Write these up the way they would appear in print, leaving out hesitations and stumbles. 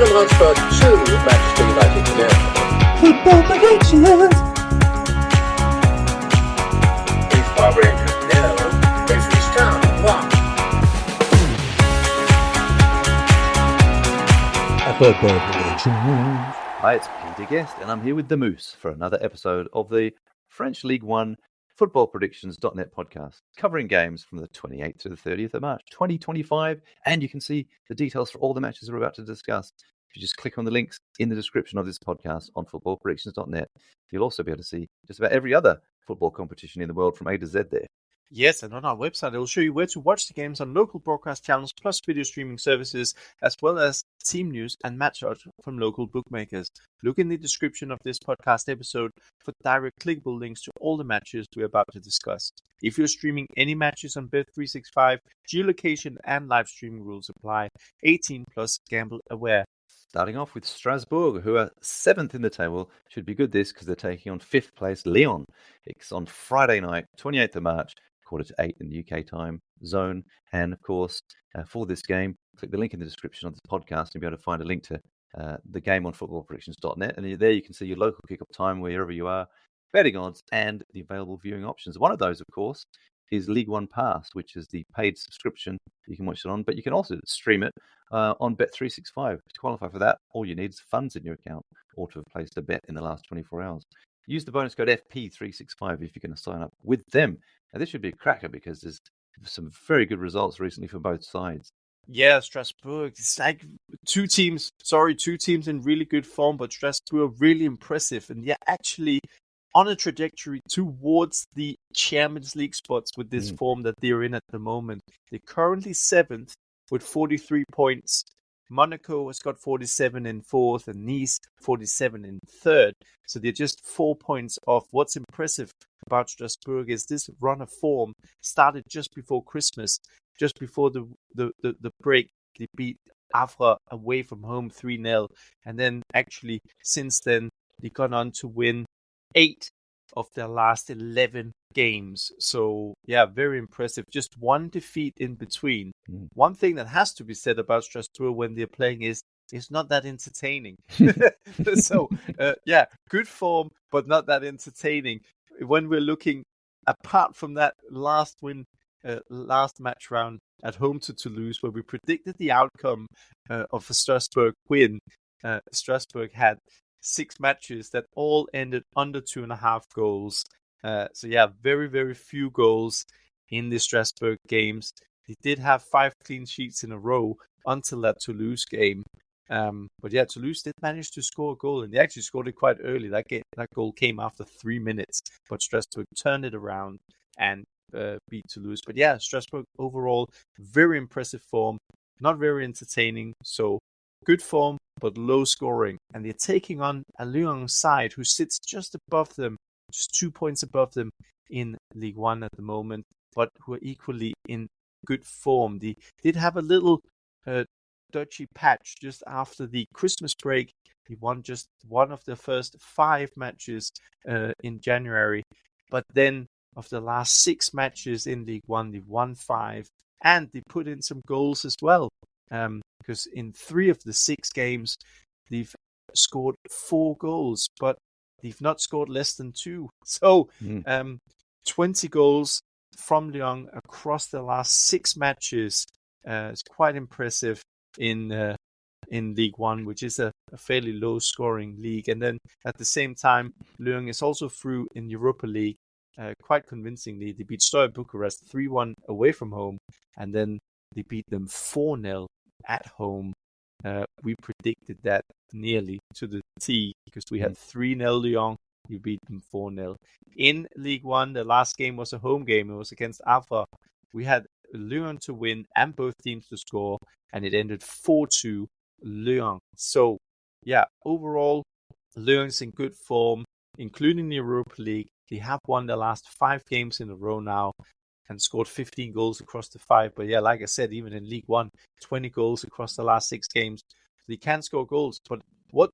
the transfer to Manchester United now. Football predictions. If Barbara Rangers no, Ipswich Town 1. Football predictions. Hi, it's Peter Guest, and I'm here with the Moose for another episode of the French Ligue 1 Football Predictions.net podcast, covering games from the 28th to the 30th of March 2025. And you can see the details for all the matches we're about to discuss. If you just click on the links in the description of this podcast on footballpredictions.net, you'll also be able to see just about every other football competition in the world from A to Z there. Yes, and on our website, it will show you where to watch the games on local broadcast channels, plus video streaming services, as well as team news and match odds from local bookmakers. Look in the description of this podcast episode for direct clickable links to all the matches we're about to discuss. If you're streaming any matches on Bet365, geolocation and live streaming rules apply. 18 plus, gamble aware. Starting off with Strasbourg, who are 7th in the table. Should be good this because they're taking on 5th place Lyon. It's on Friday night, 28th of March. 7:45 in the UK time zone. And of course, for this game, click the link in the description of this podcast and you'll be able to find a link to the game on footballpredictions.net. And there you can see your local kick-up time wherever you are, betting odds, and the available viewing options. One of those, of course, is Ligue 1 Pass, which is the paid subscription you can watch it on. But you can also stream it on Bet365. To qualify for that, all you need is funds in your account or to have placed a bet in the last 24 hours. Use the bonus code FP365 if you're going to sign up with them. Now, this should be a cracker because there's some very good results recently for both sides. Yeah, Strasbourg. It's like two teams in really good form, but Strasbourg really impressive. And they're actually on a trajectory towards the Champions League spots with this form that they're in at the moment. They're currently 7th with 43 points. Monaco has got 47 in 4th and Nice 47 in 3rd. So they're just 4 points off. What's impressive about Strasbourg is this run of form started just before Christmas, just before the break. They beat Havre away from home 3-0. And then actually since then, they've gone on to win 8 of their last 11 games. So, yeah, very impressive. Just one defeat in between. One thing that has to be said about Strasbourg when they're playing is it's not that entertaining. So, yeah, good form, but not that entertaining. When we're looking, apart from that last win, last match round at home to Toulouse, where we predicted the outcome of a Strasbourg win, Strasbourg had 6 matches that all ended under 2.5 goals. So yeah, very, very few goals in the Strasbourg games. They did have 5 clean sheets in a row until that Toulouse game. But yeah, Toulouse did manage to score a goal, and they actually scored it quite early. That goal came after 3 minutes, but Strasbourg turned it around and beat Toulouse. But yeah, Strasbourg overall, very impressive form, not very entertaining. So good form, but low scoring. And they're taking on a Lyon side who sits just above them, just 2 points above them in Ligue 1 at the moment, but who are equally in good form. They did have a little dodgy patch just after the Christmas break. They won just one of their first 5 matches in January. But then of the last 6 matches in Ligue 1, they won 5. And they put in some goals as well. Because in 3 of the 6 games, they've scored 4 goals, but they've not scored less than 2. So 20 goals from Lyon across the last 6 matches. It's quite impressive in Ligue 1, which is a fairly low-scoring league. And then at the same time, Lyon is also through in Europa League quite convincingly. They beat Steaua Bucharest 3-1 away from home, and then they beat them 4-0 at home. We predicted that nearly to the T because we had 3-0 Lyon. We beat them 4-0. In Ligue 1, the last game was a home game. It was against Havre. We had Lyon to win and both teams to score, and it ended 4-2 Lyon. So, yeah, overall, Lyon's in good form, including the Europa League. They have won the last 5 games in a row now and scored 15 goals across the 5. But yeah, like I said, even in Ligue 1, 20 goals across the last 6 games. They can score goals. But what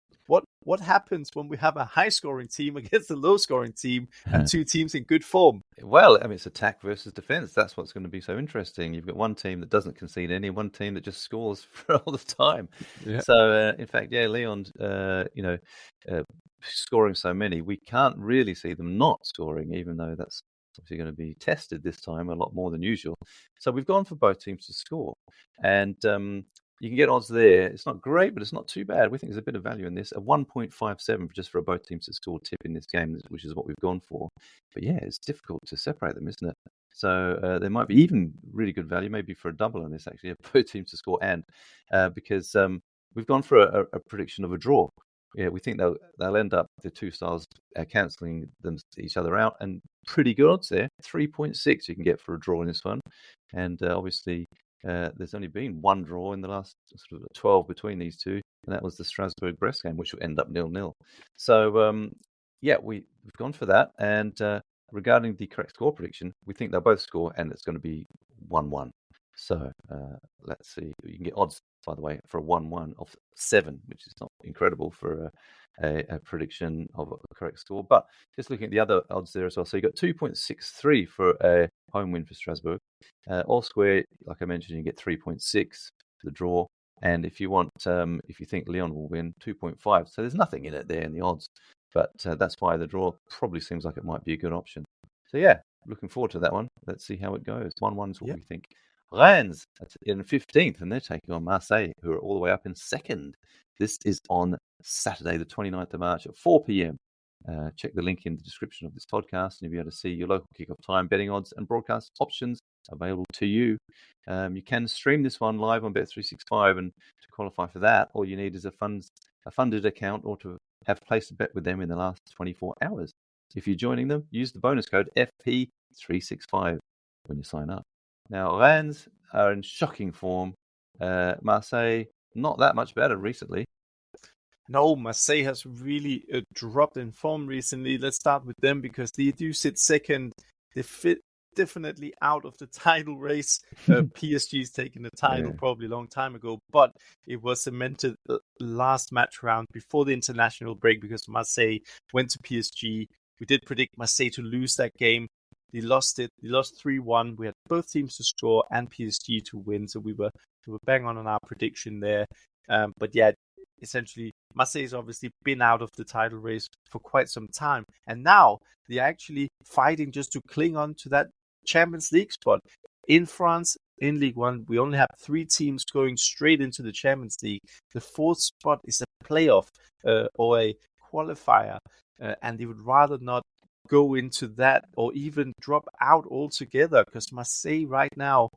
what happens when we have a high-scoring team against a low-scoring team and two teams in good form? Well, I mean, it's attack versus defense. That's what's going to be so interesting. You've got one team that doesn't concede any, one team that just scores for all the time. Yeah. So, in fact, Leon, scoring so many, we can't really see them not scoring, even though that's obviously going to be tested this time a lot more than usual. So we've gone for both teams to score, and you can get odds there. It's not great, but it's not too bad. We think there's a bit of value in this. A 1.57 just for both teams to score tip in this game, which is what we've gone for. But yeah, it's difficult to separate them, isn't it? So there might be even really good value, maybe for a double on this, actually, both teams to score, and because we've gone for a prediction of a draw. Yeah, we think they'll end up, the two styles, cancelling each other out, and pretty good odds there. 3.6 you can get for a draw in this one, and obviously there's only been one draw in the last sort of 12 between these two, and that was the Strasbourg-Brest game, which will end up 0-0. So we've gone for that, and regarding the correct score prediction, we think they'll both score, and it's going to be 1-1. So let's see. You can get odds, by the way, for a 1-1 of 7, which is not incredible for a prediction of a correct score. But just looking at the other odds there as well. So you got 2.63 for a home win for Strasbourg. All square, like I mentioned, you get 3.6 for the draw. And if you want, if you think Lyon will win, 2.5. So there's nothing in it there in the odds. But that's why the draw probably seems like it might be a good option. So yeah, looking forward to that one. Let's see how it goes. 1-1 is what we think. Rennes in 15th, and they're taking on Marseille, who are all the way up in 2nd. This is on Saturday, the 29th of March at 4 p.m. Check the link in the description of this podcast, and you'll be able to see your local kickoff time, betting odds, and broadcast options available to you. You can stream this one live on Bet365, and to qualify for that, all you need is a funded account or to have placed a bet with them in the last 24 hours. If you're joining them, use the bonus code FP365 when you sign up. Now, Rennes are in shocking form. Marseille, not that much better recently. No, Marseille has really dropped in form recently. Let's start with them because they do sit second. They fit definitely out of the title race. PSG's taken the title probably a long time ago, but it was cemented last match round before the international break because Marseille went to PSG. We did predict Marseille to lose that game. They lost it. They lost 3-1. We had both teams to score and PSG to win, so we were bang on our prediction there. But yeah, essentially, Marseille's obviously been out of the title race for quite some time, and now they're actually fighting just to cling on to that Champions League spot. In France, in Ligue 1, we only have 3 teams going straight into the Champions League. The 4th spot is a playoff or a qualifier, and they would rather not go into that or even drop out altogether because Marseille right now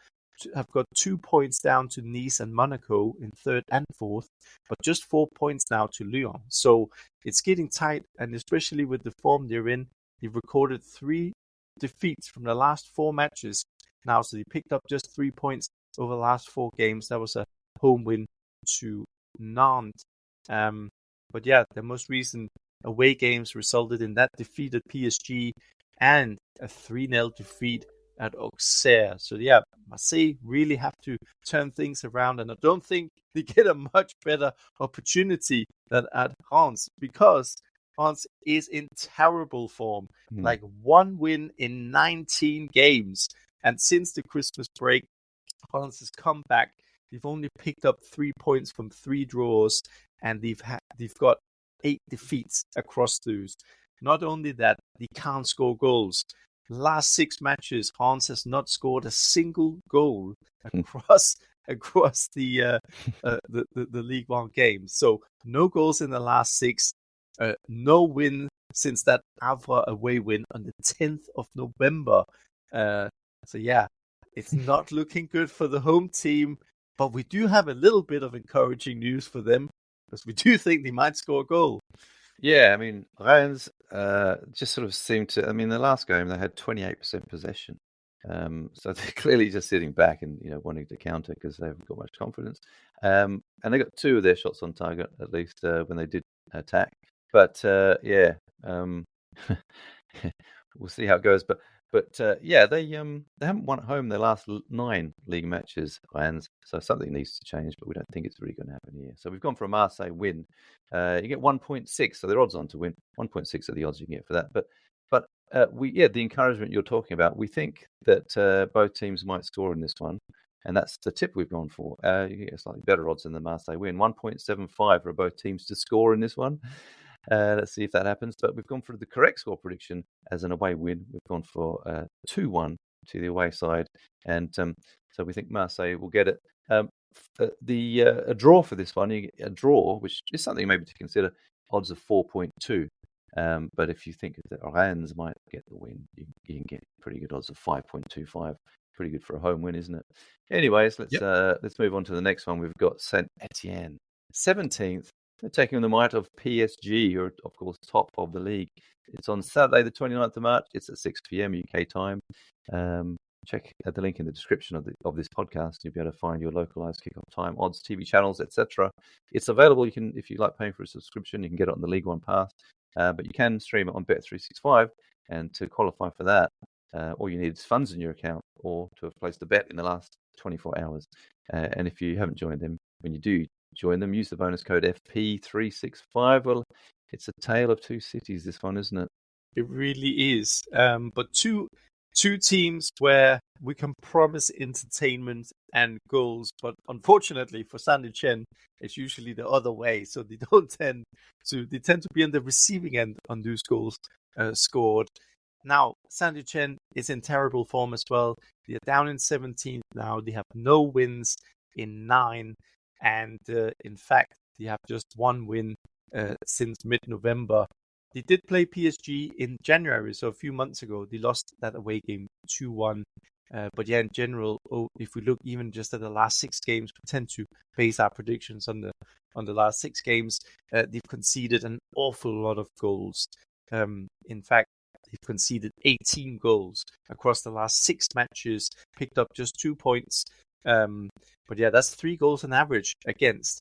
have got 2 points down to Nice and Monaco in 3rd and 4th, but just 4 points now to Lyon. So it's getting tight, and especially with the form they're in, they've recorded 3 defeats from the last 4 matches now, so they picked up just 3 points over the last 4 games. That was a home win to Nantes. But yeah, the most recent away games resulted in that defeat at PSG and a 3-0 defeat at Auxerre. So yeah, Marseille really have to turn things around, and I don't think they get a much better opportunity than at Reims because Reims is in terrible form. Like 1 win in 19 games, and since the Christmas break, Reims has come back. They've only picked up 3 points from 3 draws, and they've got 8 defeats across those. Not only that, they can't score goals. The last 6 matches, Reims has not scored a single goal across the Ligue 1 games. So no goals in the last 6. No win since that Havre away win on the 10th of November. So yeah, it's not looking good for the home team, but we do have a little bit of encouraging news for them because we do think they might score a goal. Yeah, I mean, Rennes just sort of seemed to. I mean, the last game they had 28% possession, so they're clearly just sitting back and wanting to counter because they haven't got much confidence. And they got 2 of their shots on target at least when they did attack. But we'll see how it goes. But But yeah, they haven't won at home their last 9 league matches, and so something needs to change. But we don't think it's really going to happen here. So we've gone for a Marseille win. You get 1.6, so they're odds on to win. 1.6 are the odds you can get for that. But the encouragement you're talking about, we think that both teams might score in this one, and that's the tip we've gone for. You get slightly better odds than the Marseille win. 1.75 for both teams to score in this one. Let's see if that happens. But we've gone for the correct score prediction as an away win. We've gone for 2-1 to the away side, and so we think Marseille will get it. A draw for this one, you get a draw, which is something maybe to consider. Odds of 4.2. But if you think that Rennes might get the win, you can get pretty good odds of 5.25. Pretty good for a home win, isn't it? Anyways, let's move on to the next one. We've got Saint Etienne, 17th. They're taking on the might of PSG, who are, of course, top of the league. It's on Saturday, the 29th of March. It's at 6 p.m. UK time. Check the link in the description of this podcast. You'll be able to find your localized kickoff time, odds, TV channels, etc. It's available. You can, if you like paying for a subscription, you can get it on the Ligue 1 Pass. But you can stream it on Bet365, and to qualify for that, all you need is funds in your account or to have placed a bet in the last 24 hours. And if you haven't joined them, when you do join them, use the bonus code FP365. Well, it's a tale of two cities, this one, isn't it? It really is. But two teams where we can promise entertainment and goals, but unfortunately for Saint Etienne, it's usually the other way. So they tend to be on the receiving end on those goals scored. Now, Saint Etienne is in terrible form as well. They're down in 17th now. They have no wins in 9. And in fact, they have just one win since mid-November. They did play PSG in January, so a few months ago. They lost that away game 2-1. But yeah, in general, if we look even just at the last 6 games, we tend to base our predictions on the last 6 games. They've conceded an awful lot of goals. In fact, they've conceded 18 goals across the last 6 matches, picked up just 2 points. But yeah, that's 3 goals on average against.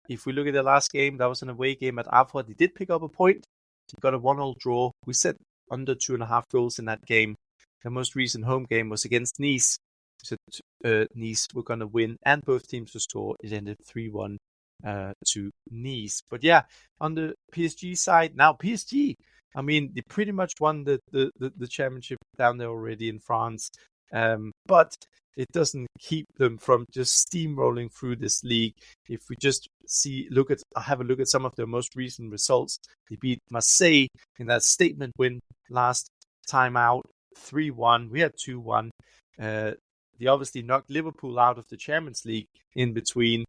If we look at the last game, that was an away game at Havre. They did pick up a point. They got a 1-1 draw. We said under 2.5 goals in that game. The most recent home game was against Nice. We said Nice were going to win, and both teams to score. It ended 3-1 to Nice. But yeah, on the PSG side, now PSG, I mean, they pretty much won the championship down there already in France. But it doesn't keep them from just steamrolling through this league. If we just have a look at some of their most recent results, they beat Marseille in that statement win last time out, 3-1. We had 2-1. They obviously knocked Liverpool out of the Champions League in between.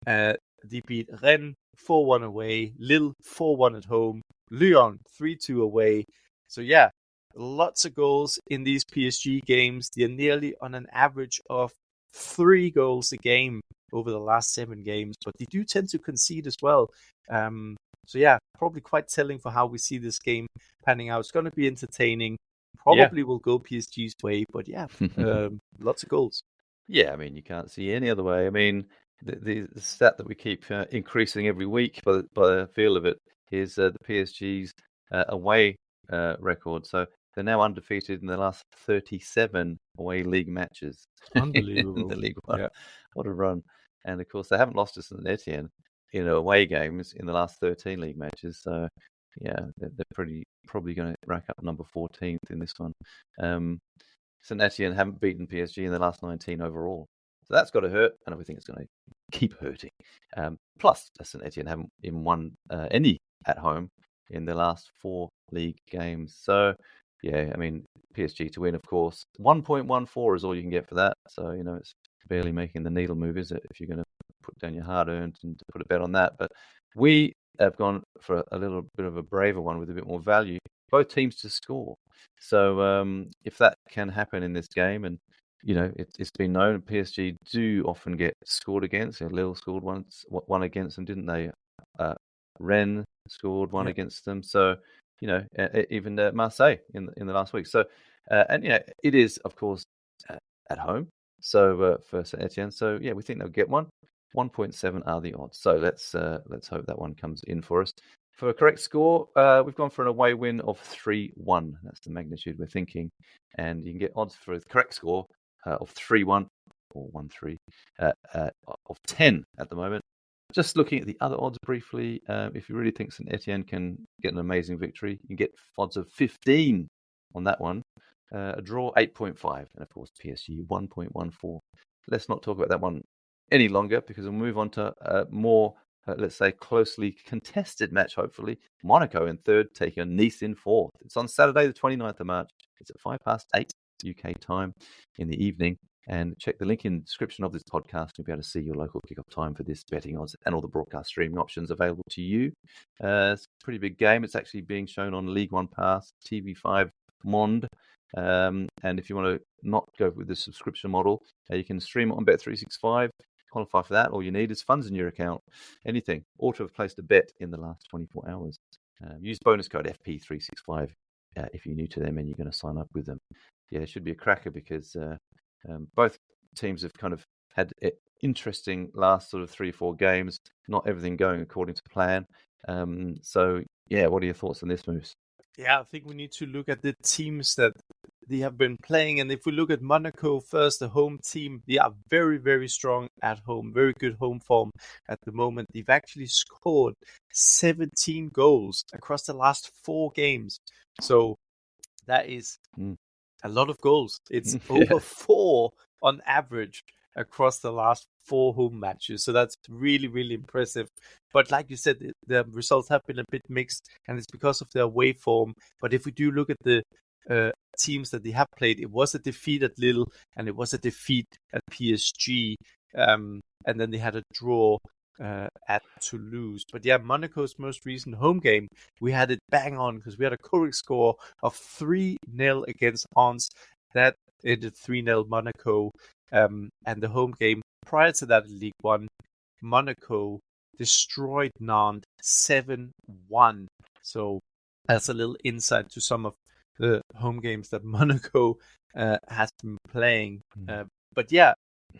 They beat Rennes 4-1 away, Lille 4-1 at home, Lyon 3-2 away. So yeah, lots of goals in these PSG games. They're nearly on an average of 3 goals a game over the last 7 games, but they do tend to concede as well. So yeah, probably quite telling for how we see this game panning out. It's going to be entertaining. Probably will go PSG's way, but yeah, lots of goals. Yeah, I mean, you can't see any other way. I mean, the stat that we keep increasing every week by the feel of it is the PSG's away record. So they're now undefeated in the last 37 away league matches. Unbelievable. In the League One. Yeah. What a run. And of course, they haven't lost to Saint Etienne in away games in the last 13 league matches. So yeah, they're probably going to rack up number 14th in this one. Saint Etienne haven't beaten PSG in the last 19 overall. So that's got to hurt, and we think it's going to keep hurting. Plus, Saint Etienne haven't even won any at home in the last 4 league games. So, yeah, I mean, PSG to win, of course. 1.14 is all you can get for that. So, it's barely making the needle move, is it, if you're going to put down your hard-earned and put a bet on that. But we have gone for a little bit of a braver one with a bit more value. Both teams to score. So if that can happen in this game, and it's been known PSG do often get scored against. Lille scored one against them, didn't they? Rennes scored one against them. So even Marseille in the last week. So and it is of course at home. So for Saint Etienne. So yeah, we think they'll get one. 1.7 are the odds. So let's hope that one comes in for us. For a correct score, we've gone for an away win of 3-1. That's the magnitude we're thinking. And you can get odds for the correct score of 3-1 or 1-3 of 10 at the moment. Just looking at the other odds briefly, if you really think St Etienne can get an amazing victory, you can get odds of 15 on that one. A draw, 8.5. And of course, PSG, 1.14. Let's not talk about that one any longer because we'll move on to more, let's say, closely contested match, hopefully. Monaco in third, taking on Nice in fourth. It's on Saturday, the 29th of March. It's at 8:05 UK time in the evening. And check the link in the description of this podcast. You'll be able to see your local kickoff time for this betting odds and all the broadcast streaming options available to you. It's a pretty big game. It's actually being shown on Ligue 1 Pass, TV5 Monde. And if you want to not go with the subscription model, you can stream it on Bet365. Qualify for that. All you need is funds in your account. Anything. Ought to have placed a bet in the last 24 hours. Use bonus code FP365 if you're new to them and you're going to sign up with them. Yeah, it should be a cracker because both teams have kind of had interesting last sort of 3-4 games. Not everything going according to plan. So, yeah, what are your thoughts on this, Moose? Yeah, I think we need to look at the teams that they have been playing. And if we look at Monaco first, the home team, they are very, very strong at home. Very good home form at the moment. They've actually scored 17 goals across the last 4 games. So that is a lot of goals. It's over 4 on average across the last 4 home matches. So that's really, really impressive. But like you said, the results have been a bit mixed, and it's because of their away form. But if we do look at the teams that they have played, it was a defeat at Lille, and it was a defeat at PSG. And then they had a draw at Toulouse. But yeah, Monaco's most recent home game, we had it bang on because we had a correct score of 3-0 against Lens. That ended 3-0 Monaco. And the home game prior to that in Ligue 1, Monaco destroyed Nantes 7-1. So that's a little insight to some of the home games that Monaco has been playing. But yeah,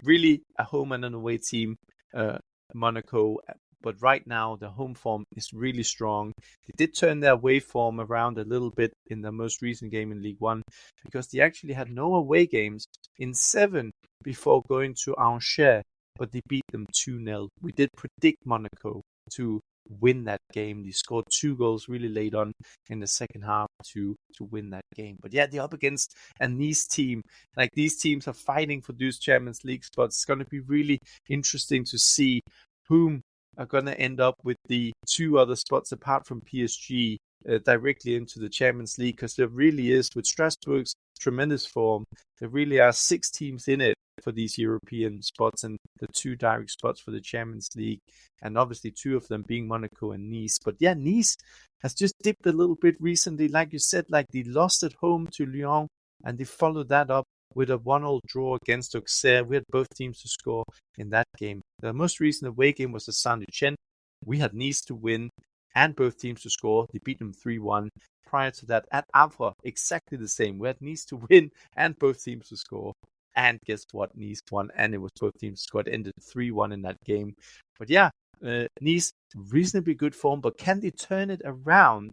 really a home and an away team, Monaco. But right now, the home form is really strong. They did turn their away form around a little bit in the most recent game in Ligue 1 because they actually had no away games in 7 before going to Angers, but they beat them 2-0. We did predict Monaco to win that game. They scored 2 goals really late on in the second half to win that game. But yeah, they're up against a Nice team. Like, these teams are fighting for those Champions League spots. It's going to be really interesting to see whom are going to end up with the 2 other spots apart from PSG directly into the Champions League, because there really is, with Strasbourg's tremendous form, there really are 6 teams in it for these European spots and the 2 direct spots for the Champions League, and obviously 2 of them being Monaco and Nice. But yeah, Nice has just dipped a little bit recently. Like you said, like, they lost at home to Lyon and they followed that up with a 1-1 draw against Auxerre. We had both teams to score in that game. The most recent away game was at Saint-Etienne. We had Nice to win and both teams to score. They beat them 3-1. Prior to that, at Havre, exactly the same. We had Nice to win and both teams to score. And guess what? Nice won, and it was both teams to score. It ended 3-1 in that game. But yeah, Nice, reasonably good form, but can they turn it around?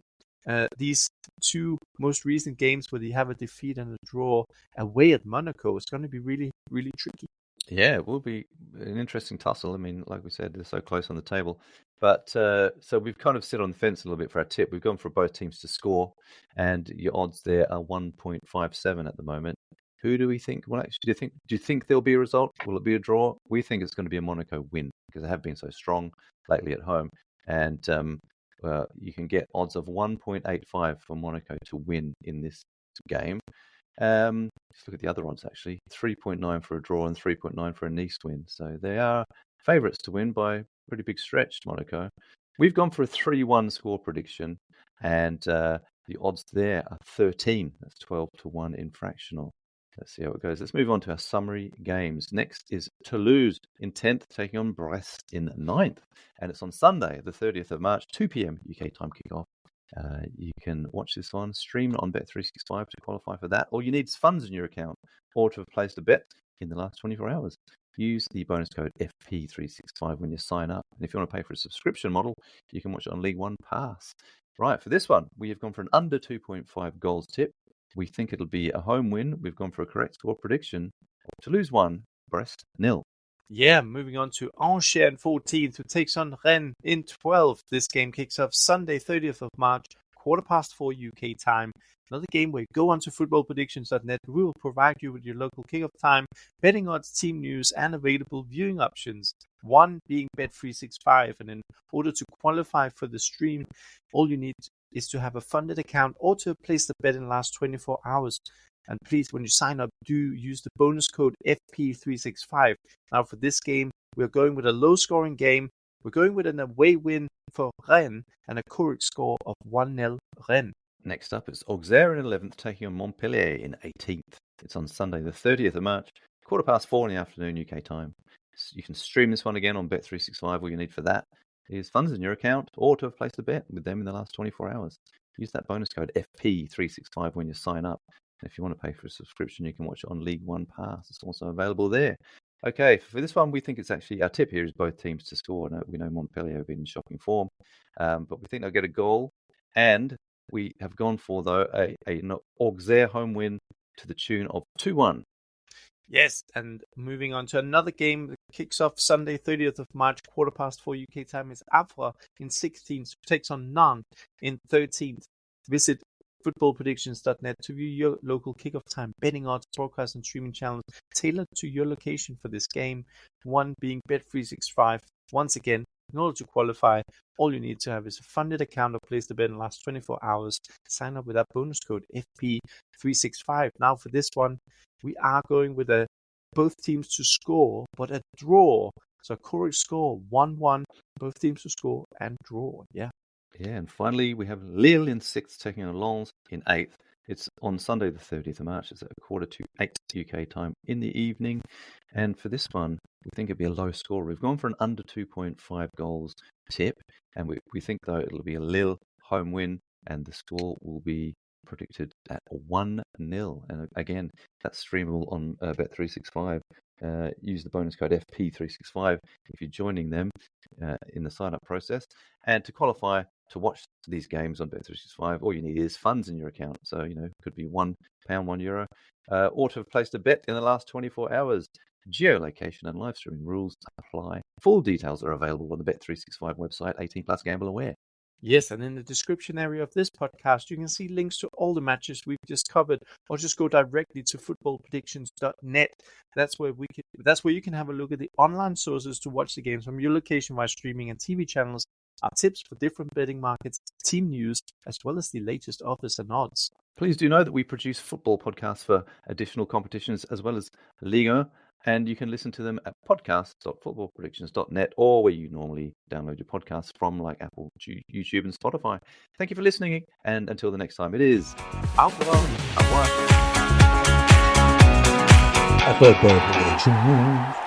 These 2 most recent games where they have a defeat and a draw away at Monaco, it's going to be really, really tricky. Yeah, it will be an interesting tussle. I mean, like we said, they're so close on the table. But so we've kind of sit on the fence a little bit for our tip. We've gone for both teams to score, and your odds there are 1.57 at the moment. Who do we think? Well, actually, do you think there'll be a result? Will it be a draw? We think it's going to be a Monaco win because they have been so strong lately at home, and you can get odds of 1.85 for Monaco to win in this game. Just look at the other odds, actually. 3.9 for a draw and 3.9 for a Nice win. So they are favourites to win by a pretty big stretch, Monaco. We've gone for a 3-1 score prediction, and the odds there are 13. That's 12-1 in fractional. Let's see how it goes. Let's move on to our summary games. Next is Toulouse in 10th, taking on Brest in 9th. And it's on Sunday, the 30th of March, 2 p.m. UK time kickoff. You can watch this one, stream it on Bet365 to qualify for that. All you need is funds in your account or to have placed a bet in the last 24 hours. use the bonus code FP365 when you sign up. And if you want to pay for a subscription model, you can watch it on League One Pass. Right, for this one, we have gone for an under 2.5 goals tip. We think it'll be a home win. We've gone for a correct score prediction. Toulouse 1, Brest 0. Yeah, moving on to Angers in 14th, who takes on Rennes in 12th. This game kicks off Sunday, 30th of March, 4:15 UK time. Another game where you go onto footballpredictions.net. We will provide you with your local kickoff time, betting odds, team news, and available viewing options. One being Bet365, and in order to qualify for the stream, all you need is to have a funded account or to have placed the bet in the last 24 hours. And please, when you sign up, do use the bonus code FP365. Now, for this game, we're going with a low-scoring game. We're going with an away win for Rennes and a correct score of 1-0 Rennes. Next up is Auxerre in 11th, taking on Montpellier in 18th. It's on Sunday, the 30th of March, 4:15 in the afternoon UK time. You can stream this one again on Bet365. All you need for that is funds in your account or to have placed a bet with them in the last 24 hours. Use that bonus code FP365 when you sign up. And if you want to pay for a subscription, you can watch it on League One Pass. It's also available there. Okay, for this one, we think it's actually, our tip here is both teams to score. We know Montpellier have been in shocking form, but we think they'll get a goal. And we have gone for, though, an Auxerre home win to the tune of 2-1. Yes, and moving on to another game that kicks off Sunday, 30th of March, 4:15 UK time, is Havre in 16th, who takes on Nantes in 13th. Visit footballpredictions.net to view your local kickoff time, betting odds, broadcast and streaming channels tailored to your location for this game. One being Bet365. Once again, in order to qualify, all you need to have is a funded account or place the bet in the last 24 hours. Sign up with that bonus code FP365. Now for this one, we are going with both teams to score, but a draw. So a correct score, 1-1, both teams to score and draw. Yeah. Yeah, and finally, we have Lille in 6th, taking on Lens in 8th. It's on Sunday, the 30th of March. It's at 7:45 UK time in the evening. And for this one, we think it'll be a low score. We've gone for an under 2.5 goals tip. And we think, though, it'll be a Lille home win. And the score will be predicted at 1-0. And again, that's streamable on Bet365. Use the bonus code FP365 if you're joining them in the sign-up process. And to qualify to watch these games on Bet365, all you need is funds in your account. So, it could be £1, €1, or to have placed a bet in the last 24 hours. Geolocation and live streaming rules apply. Full details are available on the Bet365 website, 18 plus gamble aware. Yes, and in the description area of this podcast, you can see links to all the matches we've just covered, or just go directly to footballpredictions.net. That's where you can have a look at the online sources to watch the games from your location via streaming and TV channels, our tips for different betting markets, team news, as well as the latest offers and odds. Please do know that we produce football podcasts for additional competitions as well as Ligue, and you can listen to them at podcast.footballpredictions.net or where you normally download your podcasts from, like Apple, YouTube, and Spotify. Thank you for listening, and until the next time, it is Au revoir. au revoir. Football predictions.